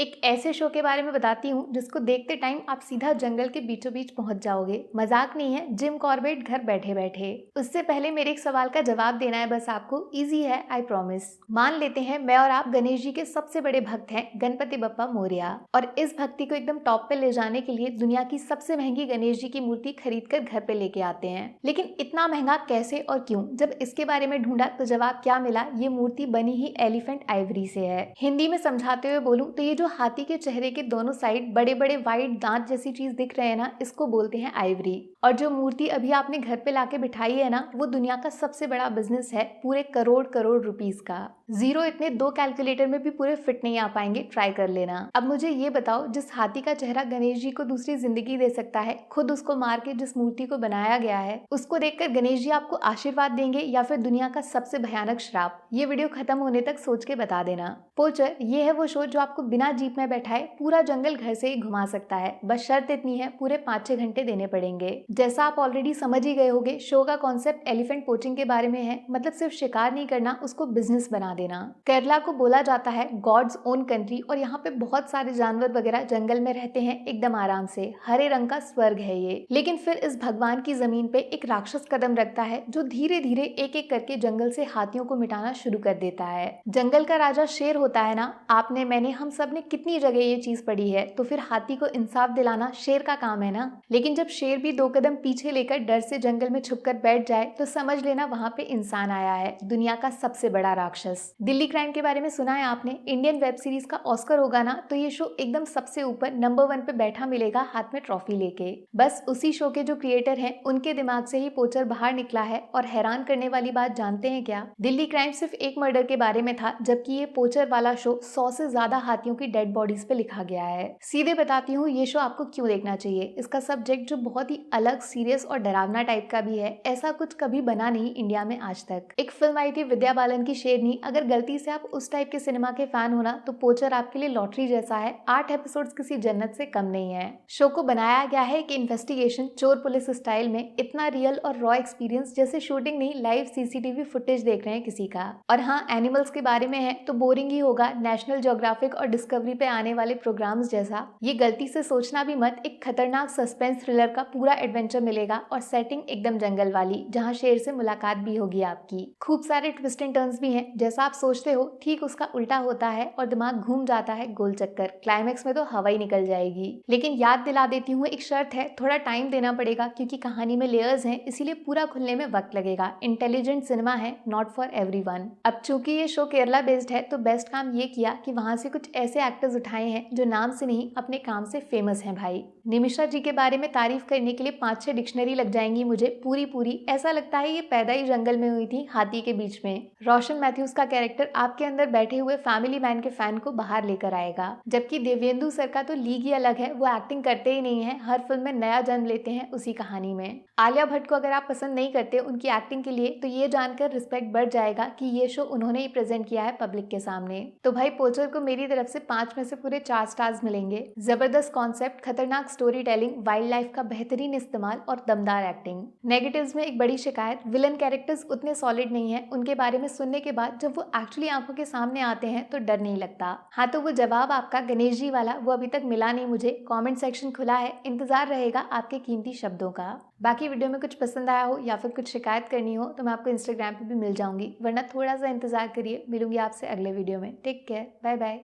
एक ऐसे शो के बारे में बताती हूँ जिसको देखते टाइम आप सीधा जंगल के बीचों बीच पहुंच जाओगे। मजाक नहीं है, जिम कॉर्बेट घर बैठे बैठे। उससे पहले मेरे एक सवाल का जवाब देना है बस आपको, इजी है, आई प्रॉमिस। मान लेते हैं मैं और आप गणेश जी के सबसे बड़े भक्त हैं, गणपति बप्पा मोरया, और इस भक्ति को एकदम टॉप पे ले जाने के लिए दुनिया की सबसे महंगी गणेश जी की मूर्ति खरीद कर घर पे लेके आते हैं। लेकिन इतना महंगा कैसे और क्यों? जब इसके बारे में ढूंढा तो जवाब क्या मिला, ये मूर्ति बनी ही एलिफेंट आइवरी से है। हिंदी में समझाते हुए बोलूं तो ये जो हाथी के चेहरे के दोनों साइड बड़े बड़े वाइट दांत जैसी चीज दिख रहे हैं ना, इसको बोलते हैं आइवरी। और जो मूर्ति अभी आपने घर पे लाके बिठाई है ना, वो दुनिया का सबसे बड़ा बिजनेस है, पूरे करोड़ करोड़ रुपीस का। जीरो इतने 2 कैलकुलेटर में भी पूरे फिट नहीं आ पाएंगे, ट्राई कर लेना। अब मुझे ये बताओ, जिस हाथी का चेहरा गणेश जी को दूसरी जिंदगी दे सकता है, खुद उसको मार के जिस मूर्ति को बनाया गया है, उसको देखकर गणेश जी आपको आशीर्वाद देंगे या फिर दुनिया का सबसे भयानक श्राप? ये वीडियो खत्म होने तक सोच के बता देना। पोचर ये है वो शो जो आपको बिना जीप में बैठाए पूरा जंगल घर से ही घुमा सकता है। बस शर्त इतनी है, पूरे 5-6 घंटे देने पड़ेंगे। जैसा आप ऑलरेडी समझ ही गए होंगे, शो का कॉन्सेप्ट एलिफेंट पोचिंग के बारे में है। मतलब सिर्फ शिकार नहीं करना, उसको बिजनेस बना देना। केरला को बोला जाता है गॉड्स ओन कंट्री, और यहाँ पे बहुत सारे जानवर वगैरह जंगल में रहते हैं एकदम आराम से। हरे रंग का स्वर्ग है ये। लेकिन फिर इस भगवान की जमीन पे एक राक्षस कदम रखता है जो धीरे धीरे एक एक करके जंगल से हाथियों को मिटाना शुरू कर देता है। जंगल का राजा शेर होता है ना, आपने मैंने हम सब ने कितनी जगह ये चीज पढ़ी है, तो फिर हाथी को इंसाफ दिलाना शेर का काम है ना। लेकिन जब शेर भी 2 कदम पीछे लेकर डर से जंगल में छुपकर बैठ जाए तो समझ लेना वहां पे इंसान आया है, दुनिया का सबसे बड़ा राक्षस। दिल्ली क्राइम के बारे में सुना है आपने? इंडियन वेब सीरीज का ऑस्कर होगा ना, तो ये शो एकदम सबसे ऊपर नंबर 1 पे बैठा मिलेगा हाथ में ट्रॉफी लेके। बस उसी शो के जो क्रिएटर हैं उनके दिमाग से ही पोचर बाहर निकला है। और हैरान करने वाली बात जानते हैं क्या? दिल्ली क्राइम सिर्फ एक मर्डर के बारे में था, जबकि ये पोचर वाला शो 100 से ज्यादा हाथियों की डेड बॉडीज पे लिखा गया है। सीधे बताती हूँ ये शो आपको क्यों देखना चाहिए। इसका सब्जेक्ट जो बहुत ही अलग, सीरियस और डरावना टाइप का भी है, ऐसा कुछ कभी बना नहीं इंडिया में आज तक। एक फिल्म आई थी विद्या बालन की, शेरनी। अगर गलती से आप उस टाइप के सिनेमा के फैन हो ना, तो पोचर आपके लिए लॉटरी जैसा है। 8 एपिसोड्स किसी जन्नत से कम नहीं है। शो को बनाया गया है कि इन्वेस्टिगेशन चोर पुलिस स्टाइल में, इतना रियल और रॉ एक्सपीरियंस जैसे शूटिंग नहीं, लाइव सीसीटीवी फुटेज देख रहे हैं किसी का। और हाँ, एनिमल्स के बारे में है तो बोरिंग ही होगा, नेशनल ज्योग्राफिक और डिस्कवरी पे आने वाले प्रोग्राम्स जैसा। ये गलती से सोचना भी मत, एक खतरनाक सस्पेंस थ्रिलर का पूरा एडवेंचर मिलेगा, और सेटिंग एकदम जंगल वाली, जहाँ शेर से मुलाकात भी होगी आपकी। खूब सारे ट्विस्ट एंड टर्न्स भी हैं, जैसा आप सोचते हो ठीक उसका उल्टा होता है और दिमाग घूम जाता है गोल चक्कर। क्लाइमेक्स में तो हवा ही निकल जाएगी। लेकिन याद दिला देती हूँ, एक शर्त है, थोड़ा टाइम देना पड़ेगा क्योंकि कहानी में लेयर्स हैं, इसीलिए पूरा खुलने में वक्त लगेगा। इंटेलिजेंट सिनेमा है, नॉट फॉर एवरीवन। अब चूंकि ये शो केरला बेस्ड है तो बेस्ट काम ये किया कि वहां से कुछ ऐसे एक्टर्स उठाए हैं जो नाम से नहीं अपने काम से फेमस हैं भाई। निमिषा जी के बारे में तारीफ करने के लिए 5-6 डिक्शनरी लग जाएंगी मुझे पूरी। ऐसा लगता है ये पैदा ही जंगल में हुई थी, हाथी के बीच में। रोशन मैथ्यूज का कैरेक्टर आपके अंदर बैठे हुए फैमिली मैन के फैन को बाहर लेकर आएगा। जबकि देवेंदु सर का तो लीग ही अलग है, वो एक्टिंग करते ही नहीं है, हर फिल्म में नया जन्म लेते हैं उसी कहानी में। आलिया भट्ट को अगर आप पसंद नहीं करते उनकी एक्टिंग के लिए, तो ये जानकर रिस्पेक्ट बढ़ जाएगा कि ये शो उन्होंने ही प्रेजेंट किया है पब्लिक के सामने। तो भाई पोचर को मेरी तरफ से 5 में से पूरे 4 स्टार्स मिलेंगे। जबरदस्त कॉन्सेप्ट, खतरनाक स्टोरी टेलिंग, वाइल्ड लाइफ का बेहतरीन इस्तेमाल और दमदार एक्टिंग। नेगेटिव्स में एक बड़ी शिकायत, विलन कैरेक्टर्स उतने सॉलिड नहीं है। उनके बारे में सुनने के बाद जब वो एक्चुअली आंखों के सामने आते हैं तो डर नहीं लगता। हाँ, तो वो जवाब आपका गणेश जी वाला, वो अभी तक मिला नहीं मुझे। कमेंट सेक्शन खुला है, इंतजार रहेगा आपके कीमती शब्दों का। बाकी वीडियो में कुछ पसंद आया हो या फिर कुछ शिकायत करनी हो तो मैं आपको इंस्टाग्राम पे भी मिल जाऊंगी, वरना थोड़ा सा इंतजार करिए। मिलूंगी आपसे अगले वीडियो में। Take care, bye bye.